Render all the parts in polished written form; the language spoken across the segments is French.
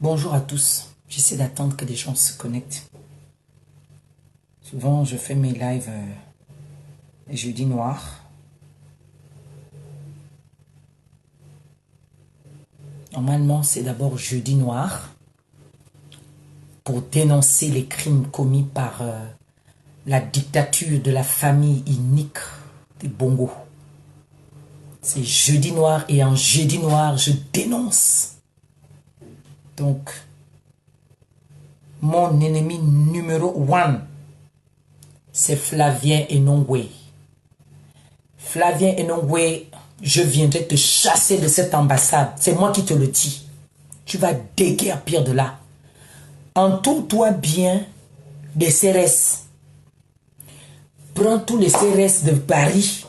Bonjour à tous. J'essaie d'attendre que des gens se connectent. Souvent, je fais mes lives jeudi noir. Normalement, c'est d'abord jeudi noir pour dénoncer les crimes commis par la dictature de la famille inique des Bongo. C'est jeudi noir et en jeudi noir, je dénonce. Donc, mon ennemi numéro 1, c'est Flavien Enongwe. Flavien Enongwe, je viendrai te chasser de cette ambassade. C'est moi qui te le dis. Tu vas déguerpir de là. Entoure-toi bien des CRS. Prends tous les CRS de Paris.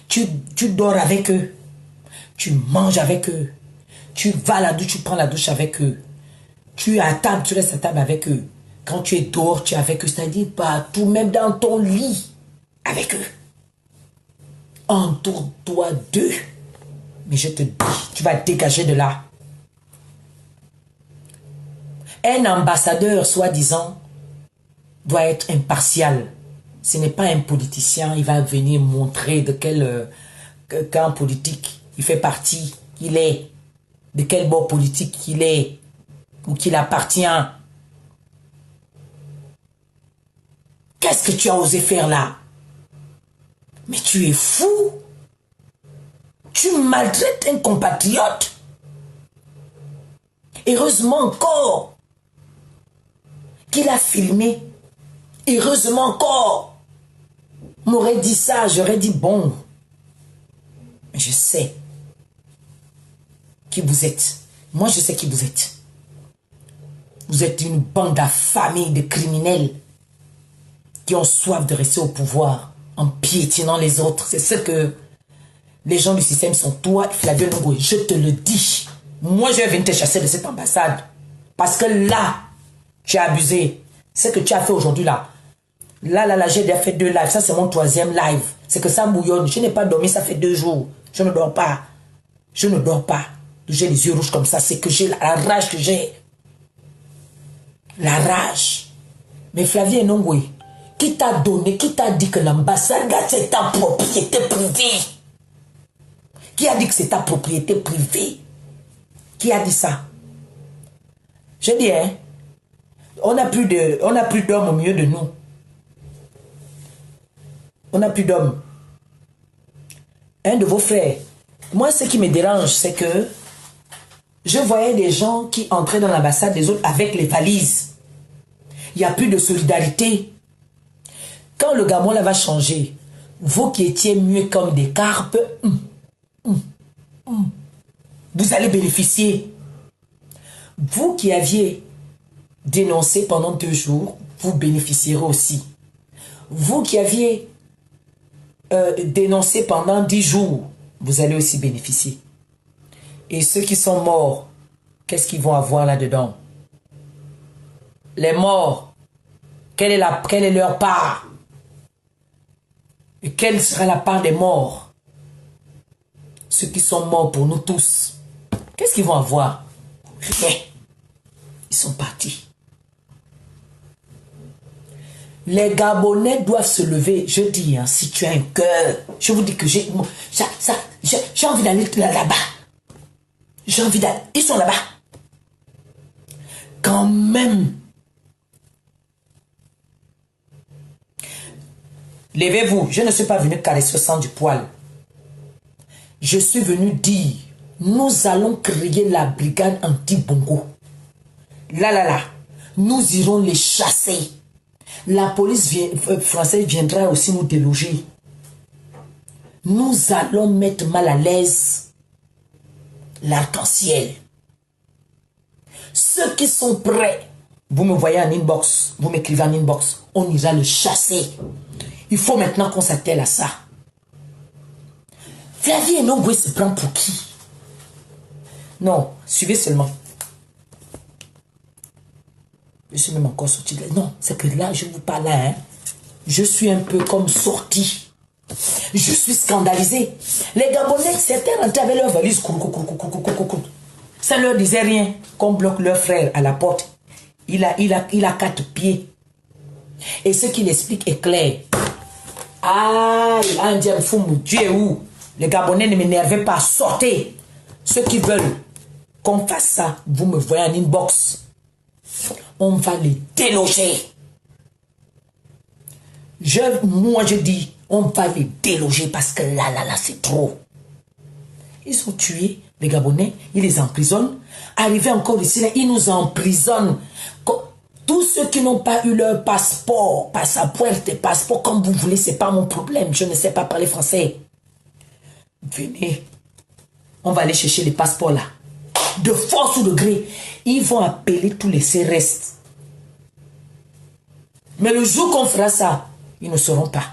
Tu dors avec eux. Tu manges avec eux. Tu vas à la douche, tu prends la douche avec eux. Tu es à table, tu restes à table avec eux. Quand tu es dehors, tu es avec eux. C'est-à-dire partout, même dans ton lit, avec eux. Entoure-toi d'eux. Mais je te dis, tu vas dégager de là. Un ambassadeur, soi-disant, doit être impartial. Ce n'est pas un politicien. Il va venir montrer de quel camp politique il fait partie, qu'il est, de quel bord politique qu'il est, ou qu'il appartient. Qu'est-ce que tu as osé faire là? Mais tu es fou. Tu maltraites un compatriote. Heureusement encore qu'il a filmé. Heureusement encore. M'aurait dit ça, j'aurais dit bon. Mais je sais qui vous êtes. Moi, je sais qui vous êtes. Vous êtes une bande affamée de criminels qui ont soif de rester au pouvoir en piétinant les autres. C'est ce que les gens du système sont. Toi, Flavien Enongwe, je te le dis. Moi, je vais venir te chasser de cette ambassade. Parce que là, tu as abusé. Ce que tu as fait aujourd'hui là. Là, j'ai déjà fait 2 lives. Ça, c'est mon 3e live. C'est que ça bouillonne. Je n'ai pas dormi, ça fait 2 jours. Je ne dors pas. Je ne dors pas. J'ai les yeux rouges comme ça. C'est que j'ai la rage que j'ai. La rage. Mais Flavien Enongwe, qui t'a donné, qui t'a dit que l'ambassade, c'est ta propriété privée? Qui a dit que c'est ta propriété privée? Qui a dit ça? Je dis, hein, on n'a plus d'hommes au milieu de nous. On n'a plus d'hommes. Un de vos frères. Moi, ce qui me dérange, c'est que je voyais des gens qui entraient dans l'ambassade des autres avec les valises. Il n'y a plus de solidarité. Quand le Gabon là va changer, vous qui étiez muets comme des carpes, vous allez bénéficier. Vous qui aviez dénoncé pendant 2 jours, vous bénéficierez aussi. Vous qui aviez dénoncé pendant 10 jours, vous allez aussi bénéficier. Et ceux qui sont morts, qu'est-ce qu'ils vont avoir là-dedans? Les morts, quelle est leur part? Et quelle sera la part des morts? Ceux qui sont morts pour nous tous, qu'est-ce qu'ils vont avoir? Rien. Ils sont partis. Les Gabonais doivent se lever. Je dis, hein, si tu as un cœur, je vous dis que j'ai envie d'aller là-bas. J'ai envie d'aller. Ils sont là-bas. Quand même. Levez-vous. Je ne suis pas venu caresser au sang du poil. Je suis venu dire, nous allons créer la brigade anti-Bongo. Là. Nous irons les chasser. La police française viendra aussi nous déloger. Nous allons mettre mal à l'aise l'arc-en-ciel. Ceux qui sont prêts, vous me voyez en inbox, vous m'écrivez en inbox, on ira le chasser. Il faut maintenant qu'on s'attelle à ça. Flavien Enongwe se prend pour qui? Non, suivez seulement. Je suis même encore sorti de là. Non, c'est que là, je vous parle là, hein. Je suis un peu comme sorti. Je suis scandalisé. Les Gabonais, certains rentraient avec leur valise. Ça ne leur disait rien qu'on bloque leur frère à la porte. Il a 4 pieds. Et ce qu'il explique est clair. Ah, Indien Foumou, tu es où? Les Gabonais ne m'énervez pas, sortez. Ceux qui veulent qu'on fasse ça, vous me voyez en inbox. On va les déloger. Moi je dis, on va les déloger parce que là, c'est trop. Ils sont tués, les Gabonais, ils les emprisonnent. Arrivés encore ici, là, ils nous emprisonnent. Tous ceux qui n'ont pas eu leur passeport, passeport, comme vous voulez, c'est pas mon problème. Je ne sais pas parler français. Venez, on va aller chercher les passeports là. De force ou de gré, ils vont appeler tous les CRS. Mais le jour qu'on fera ça, ils ne sauront pas.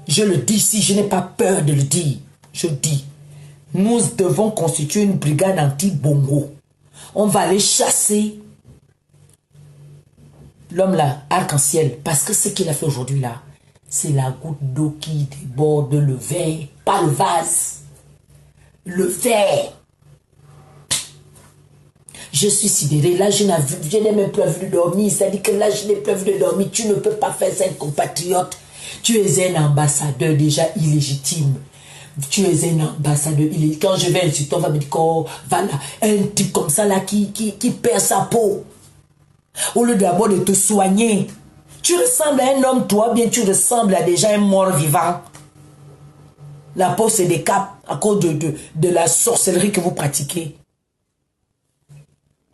Je le dis ici, je n'ai pas peur de le dire. Je dis, nous devons constituer une brigade anti-bongo. On va aller chasser l'homme là, arc-en-ciel. Parce que ce qu'il a fait aujourd'hui là, c'est la goutte d'eau qui déborde le verre, pas le vase. Le verre. Je suis sidéré. Là, je n'ai même plus envie de dormir. C'est-à-dire que là, je n'ai plus envie de dormir. Tu ne peux pas faire ça, un compatriote. Tu es un ambassadeur déjà illégitime. Tu es un ambassadeur illégitime. Quand je vais insulter, on va me dire que voilà, un type comme ça là qui perd sa peau. Au lieu d'abord de te soigner. Tu ressembles à un homme, toi, bien tu ressembles à déjà un mort vivant. La peau se décape à cause de la sorcellerie que vous pratiquez.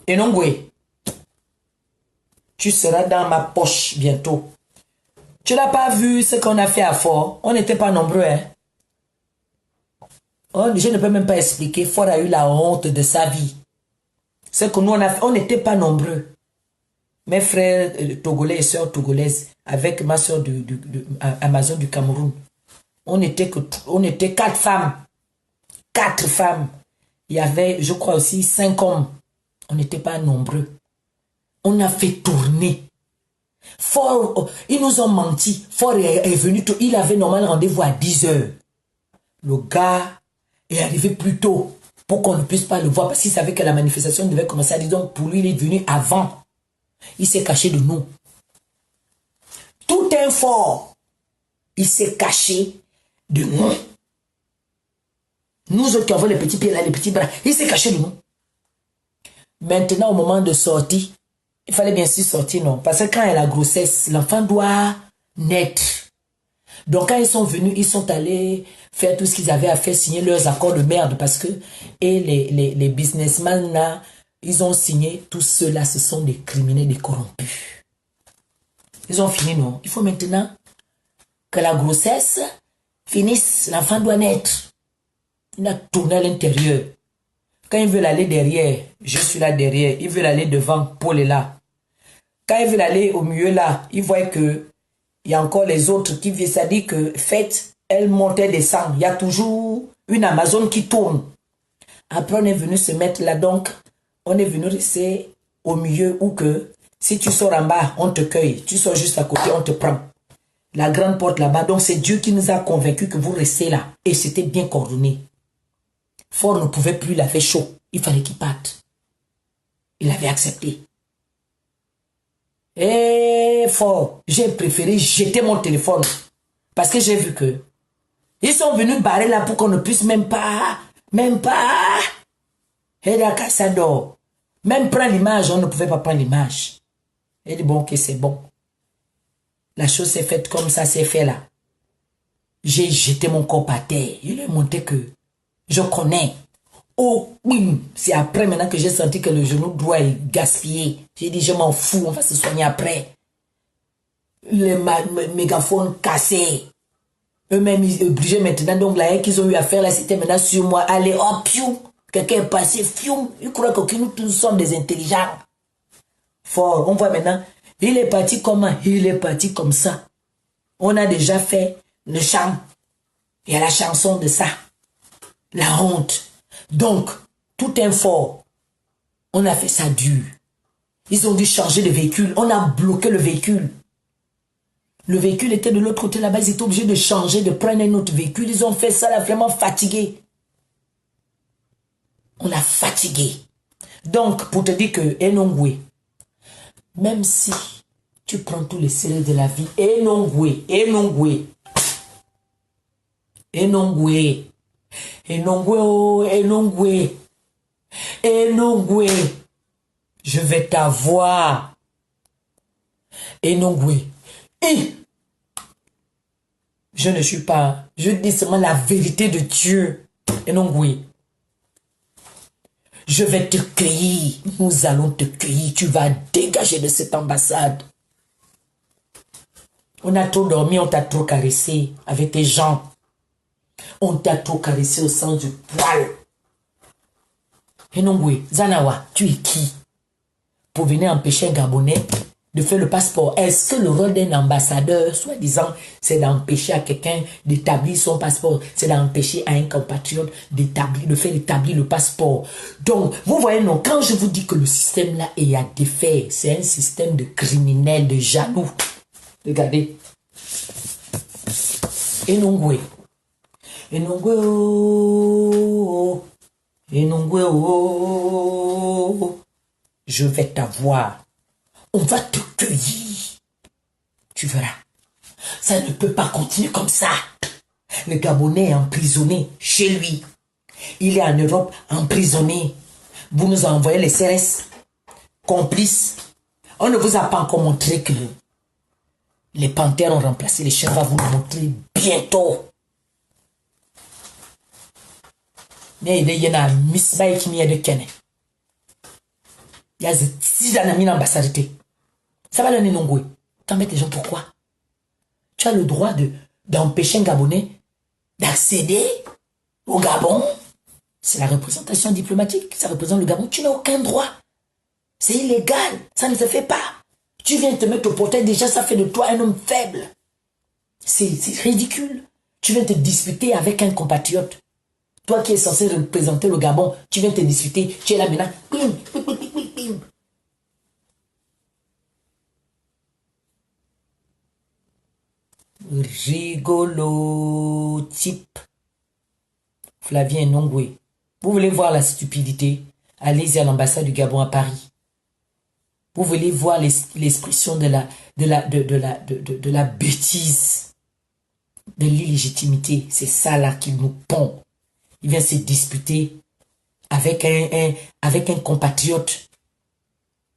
Et non, oui. Tu seras dans ma poche bientôt. Tu n'as pas vu ce qu'on a fait à Fort? On n'était pas nombreux, hein? Je ne peux même pas expliquer. Fort a eu la honte de sa vie. C'est que nous, on n'était pas nombreux. Mes frères togolais et sœurs togolaises, avec ma soeur Amazon du Cameroun, on était 4 femmes. 4 femmes. Il y avait, je crois aussi, 5 hommes. On n'était pas nombreux. On a fait tourner. Fort, ils nous ont menti. Fort est venu, il avait normalement rendez-vous à 10 heures. Le gars est arrivé plus tôt pour qu'on ne puisse pas le voir parce qu'il savait que la manifestation devait commencer à 10 heures. Donc pour lui, il est venu avant. Il s'est caché de nous. Tout un fort, il s'est caché de nous. Nous autres qui avons les petits pieds là, les petits bras, il s'est caché de nous. Maintenant, au moment de sortie, il fallait bien sûr sortir, non? Parce que quand il y a la grossesse, l'enfant doit naître. Donc, quand ils sont venus, ils sont allés faire tout ce qu'ils avaient à faire, signer leurs accords de merde. Parce que les businessmen, là, ils ont signé. Tous ceux-là, ce sont des criminels, des corrompus. Ils ont fini, non? Il faut maintenant que la grossesse finisse. L'enfant doit naître. Il a tourné à l'intérieur. Quand ils veulent aller derrière, je suis là derrière. Ils veulent aller devant, Paul est là. Quand ils veulent aller au milieu là, ils voient que il y a encore les autres qui viennent. Ça dit que faites, elle monte et descend. Il y a toujours une Amazon qui tourne. Après, on est venu se mettre là. Donc, on est venu rester au milieu où que si tu sors en bas, on te cueille. Tu sors juste à côté, on te prend. La grande porte là-bas. Donc, c'est Dieu qui nous a convaincus que vous restez là. Et c'était bien coordonné. Fort ne pouvait plus, il avait chaud. Il fallait qu'il parte. Il avait accepté. Et Fort, j'ai préféré jeter mon téléphone. Parce que j'ai vu que ils sont venus barrer là pour qu'on ne puisse même pas. Et la Cassador. Même prendre l'image, on ne pouvait pas prendre l'image. Il dit bon, ok, c'est bon. La chose s'est faite comme ça, c'est fait là. J'ai jeté mon corps à terre. Il a montré que je connais. Oh oui, c'est après maintenant que j'ai senti que le genou droit est gaspillé. J'ai dit, je m'en fous, on va se soigner après. Les mégaphones cassés. Eux-mêmes, ils obligés maintenant. Donc, là, qu'ils ont eu à faire, là, c'était maintenant sur moi. Allez, hop, piou. Quelqu'un est passé, fiou. Ils croient que nous tous sommes des intelligents. Fort, on voit maintenant. Il est parti comment? Il est parti comme ça. On a déjà fait le chant. Il y a la chanson de ça. La honte. Donc, tout un fort, on a fait ça dur. Ils ont dû changer de véhicule. On a bloqué le véhicule. Le véhicule était de l'autre côté là-bas. Ils étaient obligés de changer, de prendre un autre véhicule. Ils ont fait ça là, vraiment fatigué. On a fatigué. Donc, pour te dire que Enongwe, même si tu prends tous les sérieux de la vie, Enongwe, je vais t'avoir. Enongwe. Je ne suis pas, je dis seulement la vérité de Dieu. Enongwe. Je vais te cueillir. Nous allons te cueillir. Tu vas dégager de cette ambassade. On a trop dormi, on t'a trop caressé avec tes jambes. On t'a trop caressé au sens du poil. Enongwe, Zanawa, tu es qui pour venir empêcher un Gabonais de faire le passeport? Est-ce que le rôle d'un ambassadeur, soi-disant, c'est d'empêcher à quelqu'un d'établir son passeport? C'est d'empêcher à un compatriote de faire établir le passeport. Donc, vous voyez, non, quand je vous dis que le système là est à défaire, c'est un système de criminels, de jaloux. Regardez. Enongwe. Enongwe, oh. Enongwe, oh. Je vais t'avoir. On va te cueillir. Tu verras. Ça ne peut pas continuer comme ça. Le Gabonais est emprisonné chez lui. Il est en Europe emprisonné. Vous nous envoyez les CRS complices. On ne vous a pas encore montré que les panthères ont remplacé les chiens. On va vous le montrer bientôt. Mais il y a une Miss Baye qui m'y de Kenne. Il y a 6 ans à l'ambassade. Ça va le Enongwe. T'embêtes les gens, pourquoi? Tu as le droit d'empêcher un Gabonais d'accéder au Gabon. C'est la représentation diplomatique. Ça représente le Gabon. Tu n'as aucun droit. C'est illégal. Ça ne se fait pas. Tu viens te mettre au portail. Déjà, ça fait de toi un homme faible. C'est ridicule. Tu viens te disputer avec un compatriote. Toi qui es censé représenter le Gabon, tu viens te disputer. Tu es là maintenant. Pim, pim, pim, pim, pim. Rigolo type. Flavien Enongwe. Vous voulez voir la stupidité? Allez-y à l'ambassade du Gabon à Paris. Vous voulez voir l'expression de la bêtise, de l'illégitimité. C'est ça là qui nous pond. Il vient se disputer avec un compatriote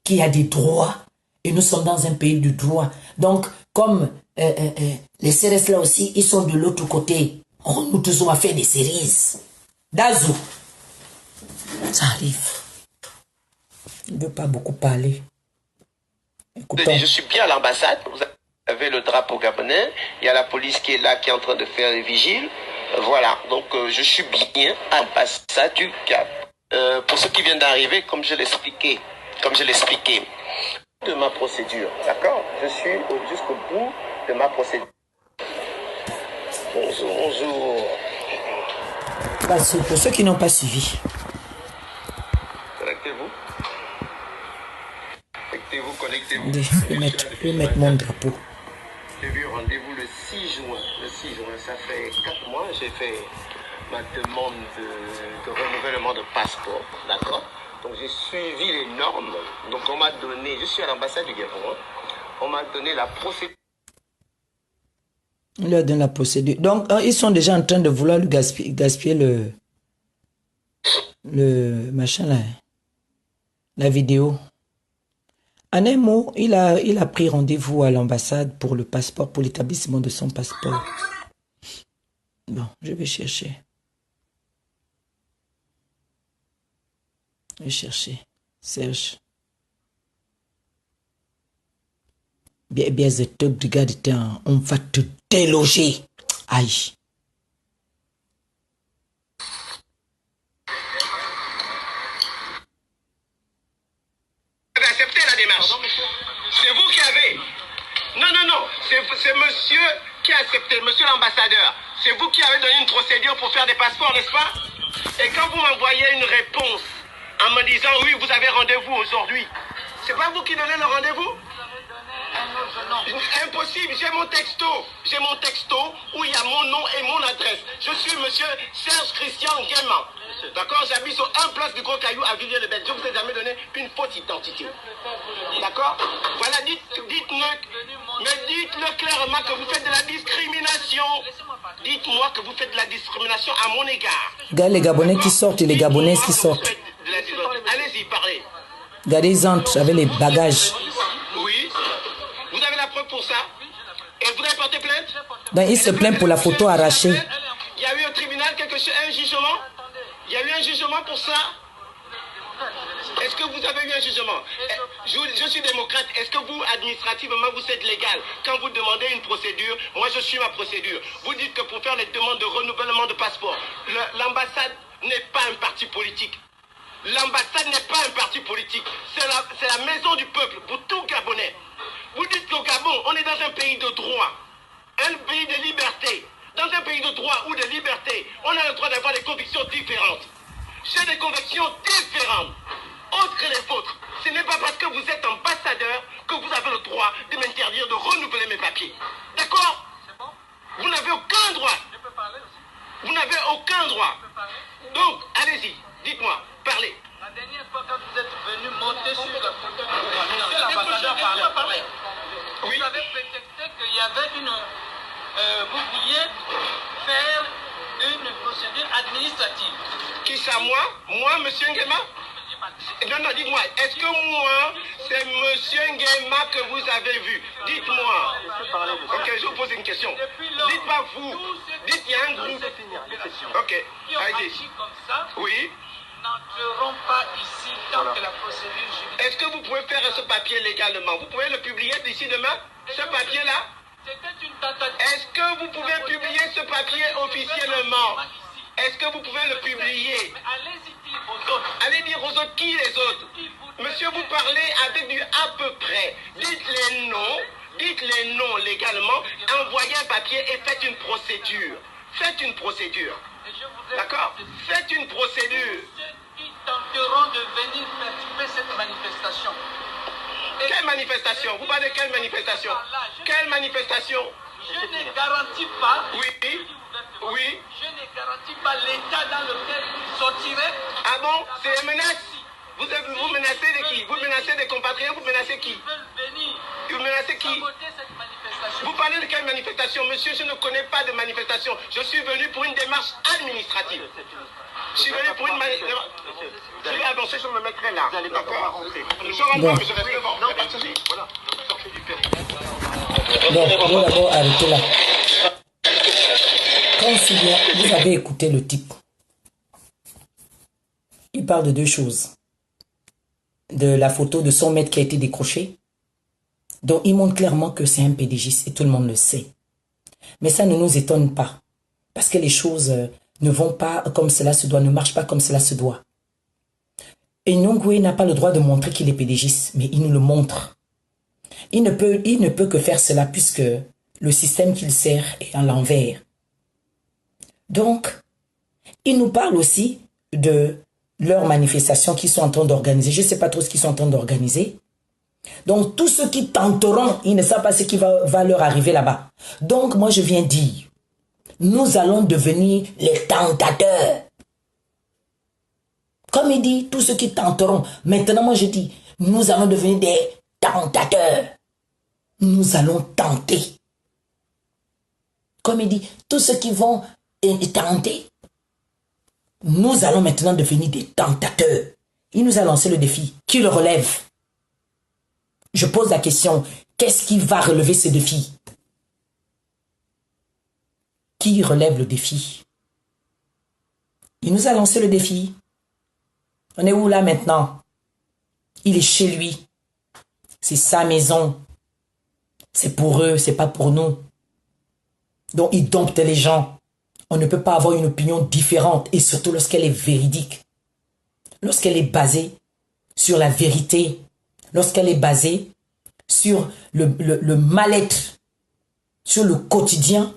qui a des droits. Et nous sommes dans un pays de droit. Donc, comme les CRS là aussi, ils sont de l'autre côté. Nous tous on va faire des cerises. Dazo. Ça arrive. Il ne veut pas beaucoup parler. Écoutons. Je suis bien à l'ambassade. Vous avez le drapeau gabonais. Il y a la police qui est là, qui est en train de faire les vigiles. Voilà. Donc, je suis bien à l'ambassade du Cap. Pour ceux qui viennent d'arriver, comme je l'expliquais, de ma procédure, d'accord? Je suis jusqu'au bout de ma procédure. Bonjour, bonjour. Pour ceux qui n'ont pas suivi. Connectez-vous. Connectez-vous. Je vais mettre mon drapeau. J'ai vu rendez-vous le 6 juin. Le 6 juin, ça fait 4 mois, j'ai fait ma demande de renouvellement de passeport, d'accord? Donc j'ai suivi les normes. Donc on m'a donné, je suis à l'ambassade du Gabon, on m'a donné la procédure. Il leur donne la procédure. Donc ils sont déjà en train de vouloir lui gaspiller le machin là, la vidéo. En un mot, il a pris rendez-vous à l'ambassade pour le passeport, pour l'établissement de son passeport. Bon, je vais chercher. Je vais chercher. Serge. Bien, ce truc de garde, on va te déloger. Aïe. Acceptez la démarche. C'est vous qui avez. Non. C'est monsieur qui a accepté, monsieur l'ambassadeur. C'est vous qui avez donné une procédure pour faire des passeports, n'est-ce pas? Et quand vous m'envoyez une réponse en me disant oui, vous avez rendez-vous aujourd'hui, c'est pas vous qui donnez le rendez-vous? Impossible, j'ai mon texto. J'ai mon texto où il y a mon nom et mon adresse. Je suis monsieur Serge Christian Nguema. D'accord, j'habite sur un place du Gros Caillou à Villiers-le-Bel. Je vous ai jamais donné une fausse identité. D'accord. Voilà, dites-le clairement que vous faites de la discrimination. Dites-moi que vous faites de la discrimination à mon égard. Regardez les Gabonais qui sortent et les Gabonaises qui sortent. Allez-y, parlez. Regardez, ils entrent avec les bagages. Oui. Vous avez la preuve pour ça? Et vous avez porté plainte? Donc, ils se plaignent pour la photo arrachée. Il y a eu au tribunal un jugement? Il y a eu un jugement pour ça? Est-ce que vous avez eu un jugement? Je suis démocrate. Est-ce que vous, administrativement, vous êtes légal? Quand vous demandez une procédure, moi je suis ma procédure. Vous dites que pour faire les demandes de renouvellement de passeport, l'ambassade n'est pas un parti politique. L'ambassade n'est pas un parti politique. C'est la maison du peuple pour tout Gabonais. Vous dites qu'au Gabon, on est dans un pays de droit, un pays de liberté. Dans un pays de droit ou de liberté, on a le droit d'avoir des convictions différentes. J'ai des convictions différentes, autres que les vôtres. Ce n'est pas parce que vous êtes ambassadeur que vous avez le droit de m'interdire de renouveler mes papiers. D'accord? Vous n'avez aucun droit. Vous n'avez aucun droit. Donc, allez-y, dites-moi, parlez. La dernière fois, quand vous êtes venu monter sur la photo du gouvernement, l'ambassadeur parlait. Oui. Vous avez prétexté qu'il y avait vous vouliez faire une procédure administrative. Qui ça, moi? Moi, monsieur Nguema? Non, non, dites-moi, est-ce que moi, c'est monsieur Nguema que vous avez vu? Dites-moi. Ok, je vous pose une question. Dites-moi vous. Dites, il y a un groupe. Ok, allez-y. Comme ça, oui. n'entreront pas ici tant que la procédure judiciaire. Est-ce que vous pouvez faire ce papier légalement? Vous pouvez le publier d'ici demain? Ce papier-là? C'était une tentative. Est-ce que vous pouvez publier ce papier officiellement? Est-ce que vous pouvez le publier? Allez-y dire aux autres. Allez dire aux autres, qui les autres? Monsieur, vous parlez avec du à peu près. Dites les noms légalement, envoyez un papier et faites une procédure. Faites une procédure. D'accord? Faites une procédure. Ceux qui tenteront de venir participer cette manifestation. Quelle manifestation? Vous parlez de quelle manifestation? Quelle manifestation? Je ne garantis pas. Oui. Oui. Je ne garantis pas l'état dans lequel ils sortiraient. Ah bon? C'est une menace? Vous menacez de qui? Vous menacez des compatriotes? Vous menacez qui? Ils veulent venir Vous menacez qui? saboter cette manifestation. Vous parlez de quelle manifestation? Monsieur, je ne connais pas de manifestation. Je suis venu pour une démarche administrative. Je suis venu pour une manifestation. Je vais avancer, je me mettrai là. D'accord? Je rentre, mais je reste devant. Non, pas de souci. Voilà. Sortez du périmètre. Donc, je vais d'abord arrêter là. Quand vous avez écouté le type, il parle de deux choses. De la photo de son maître qui a été décroché. Donc, il montre clairement que c'est un PDGiste et tout le monde le sait. Mais ça ne nous étonne pas. Parce que les choses ne vont pas comme cela se doit, ne marchent pas comme cela se doit. Et Nongoué n'a pas le droit de montrer qu'il est PDGiste, mais il nous le montre. Il ne peut que faire cela puisque le système qu'il sert est à l'envers. Donc, il nous parle aussi de leurs manifestations qu'ils sont en train d'organiser. Je ne sais pas trop ce qu'ils sont en train d'organiser. Donc, tous ceux qui tenteront, ils ne savent pas ce qui va leur arriver là-bas. Donc, moi, je viens dire, nous allons devenir les tentateurs. Comme il dit, tous ceux qui tenteront. Maintenant, moi, je dis, nous allons devenir des tentateurs. Nous allons tenter. Comme il dit, tous ceux qui vont tenter, nous allons maintenant devenir des tentateurs. Il nous a lancé le défi. Qui le relève? Je pose la question, qu'est-ce qui va relever ce défi? Qui relève le défi? Il nous a lancé le défi. On est où là maintenant? Il est chez lui. C'est sa maison. C'est pour eux, c'est pas pour nous. Donc il dompte les gens. On ne peut pas avoir une opinion différente, et surtout lorsqu'elle est véridique. Lorsqu'elle est basée sur la vérité. Lorsqu'elle est basée sur le mal-être, sur le quotidien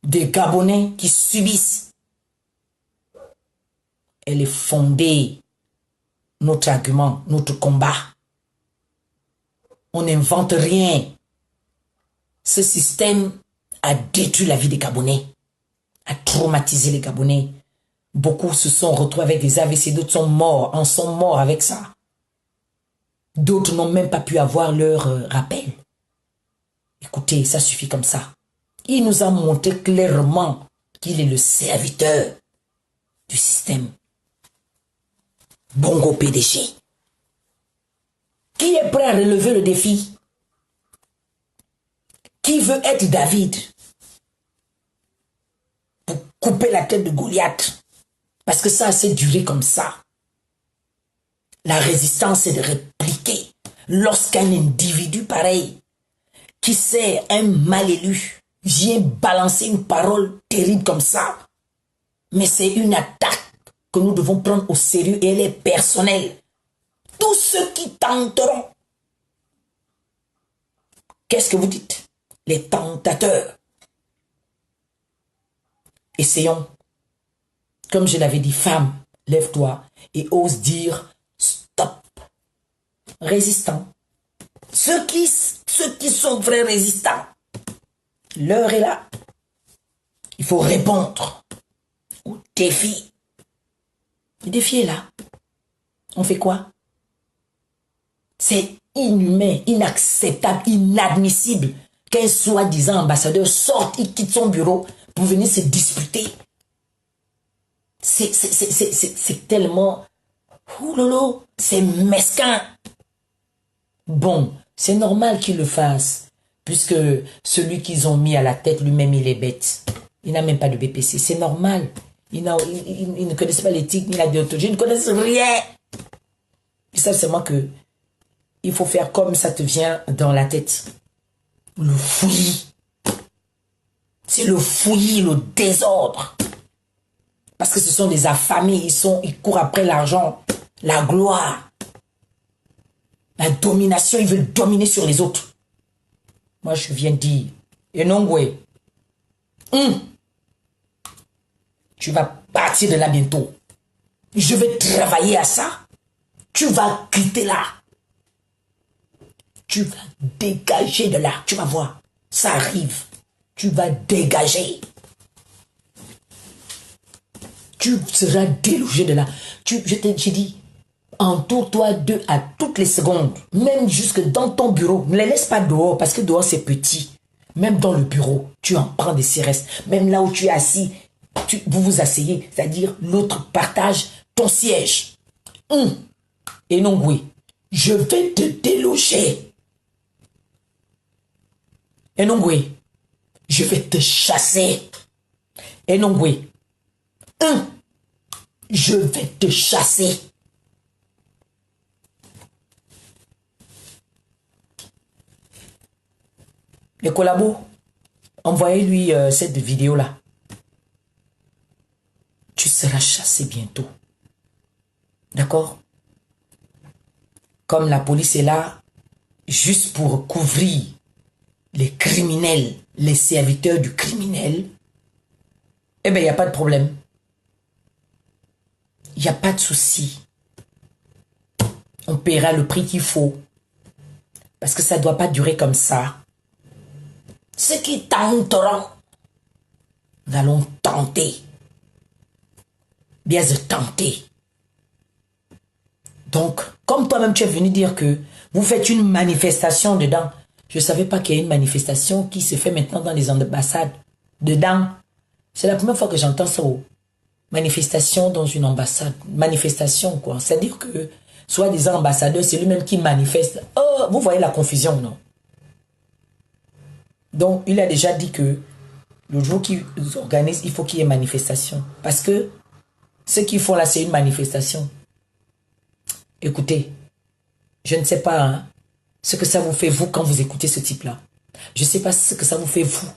des Gabonais qui subissent. Elle est fondée, notre argument, notre combat. On n'invente rien. Ce système a détruit la vie des Gabonais, a traumatisé les Gabonais. Beaucoup se sont retrouvés avec des AVC, d'autres en sont morts avec ça. D'autres n'ont même pas pu avoir leur rappel. Écoutez, ça suffit comme ça. Il nous a montré clairement qu'il est le serviteur du système. Bongo PDG. Qui est prêt à relever le défi? Qui veut être David pour couper la tête de Goliath? Parce que ça a assez duré comme ça. La résistance est de répliquer. Lorsqu'un individu pareil, qui sait un mal élu, vient balancer une parole terrible comme ça, mais c'est une attaque que nous devons prendre au sérieux et elle est personnelle. Tous ceux qui tenteront, qu'est-ce que vous dites? Les tentateurs. Essayons. Comme je l'avais dit, femme, lève-toi et ose dire stop. Résistants. Ceux qui sont vrais résistants, l'heure est là. Il faut répondre au défi. Le défi est là. On fait quoi? C'est inhumain, inacceptable, inadmissible qu'un soi-disant ambassadeur sorte, il quitte son bureau pour venir se disputer. C'est tellement... Oulolo, c'est mesquin. Bon, c'est normal qu'il le fasse, puisque celui qu'ils ont mis à la tête, lui-même, il est bête. Il n'a même pas de BPC, c'est normal. Il ne connaissent pas l'éthique ni la déontologie, ils ne connaissent rien. Ils savent seulement que il faut faire comme ça te vient dans la tête. Le fouillis. C'est le fouillis, le désordre. Parce que ce sont des affamés, ils courent après l'argent, la gloire, la domination, ils veulent dominer sur les autres. Moi, je viens de dire, Enongwe, tu vas partir de là bientôt. Je vais travailler à ça. Tu vas quitter là. Tu vas dégager de là. Tu vas voir, ça arrive. Tu vas dégager. Tu seras délogé de là. J'ai dit, entoure-toi d'eux à toutes les secondes. Même jusque dans ton bureau. Ne les laisse pas dehors parce que dehors c'est petit. Même dans le bureau, tu en prends des CRS. Même là où tu es assis, vous vous asseyez. C'est-à-dire l'autre partage ton siège. Et non, oui. Je vais te déloger. Et non, oui. Je vais te chasser. Et non, oui. Je vais te chasser. Les collabos, envoyez-lui cette vidéo-là. Tu seras chassé bientôt. D'accord? Comme la police est là, juste pour couvrir les criminels, les serviteurs du criminel, eh bien, il n'y a pas de problème. Il n'y a pas de souci. On paiera le prix qu'il faut. Parce que ça ne doit pas durer comme ça. Ceux qui tenteront, nous allons tenter. Bien de tenter. Donc, comme toi-même tu es venu dire que vous faites une manifestation dedans. Je ne savais pas qu'il y a une manifestation qui se fait maintenant dans les ambassades. Dedans. C'est la première fois que j'entends ça. Manifestation dans une ambassade. Manifestation, quoi. C'est-à-dire que, soi-disant ambassadeur, c'est lui-même qui manifeste. Oh, vous voyez la confusion, non? Donc, il a déjà dit que le jour qu'il organise, il faut qu'il y ait manifestation. Parce que ce qu'ils font là, c'est une manifestation. Écoutez, je ne sais pas hein, ce que ça vous fait, vous, quand vous écoutez ce type-là. Je ne sais pas ce que ça vous fait, vous,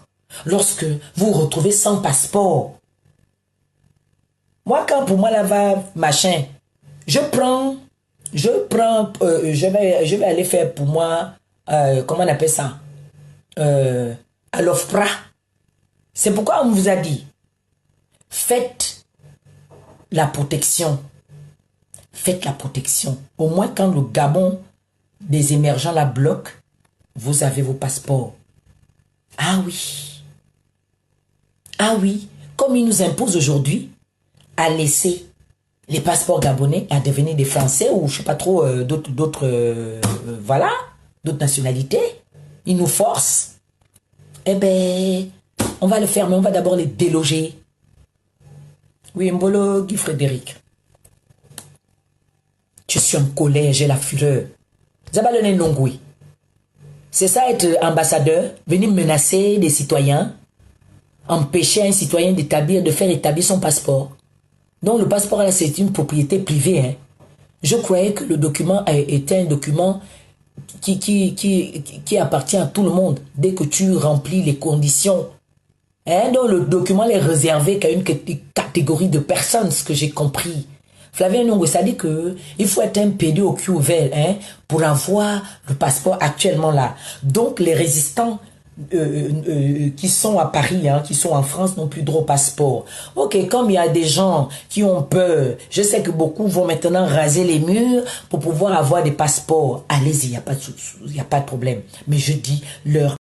lorsque vous vous retrouvez sans passeport. Moi, quand pour moi, là-bas, machin, je vais aller faire pour moi, comment on appelle ça, à l'OFPRA. C'est pourquoi on vous a dit, faites la protection. Faites la protection. Au moins, quand le Gabon des émergents la bloque, vous avez vos passeports. Ah oui. Ah oui. Comme ils nous imposent aujourd'hui à laisser les passeports gabonais à devenir des Français ou je sais pas trop voilà, d'autres nationalités. Ils nous forcent. Eh ben, on va le faire, mais on va d'abord les déloger. Oui, Mbolo Guy Frédéric. Je suis en colère, j'ai la fureur. Zabalone Nongui. C'est ça être ambassadeur, venir menacer des citoyens, empêcher un citoyen de faire établir son passeport. Donc le passeport là, c'est une propriété privée. Hein. Je croyais que le document était un document qui appartient à tout le monde dès que tu remplis les conditions. Hein? Donc le document est réservé qu'à une catégorie de personnes, ce que j'ai compris. Flavien Nongo, ça dit que il faut être un PD au cul ouvert hein, pour avoir le passeport actuellement là. Donc les résistants qui sont à Paris, hein, qui sont en France, n'ont plus droit au passeport. Ok, comme il y a des gens qui ont peur, je sais que beaucoup vont maintenant raser les murs pour pouvoir avoir des passeports. Allez-y, il n'y a pas de problème. Mais je dis, leur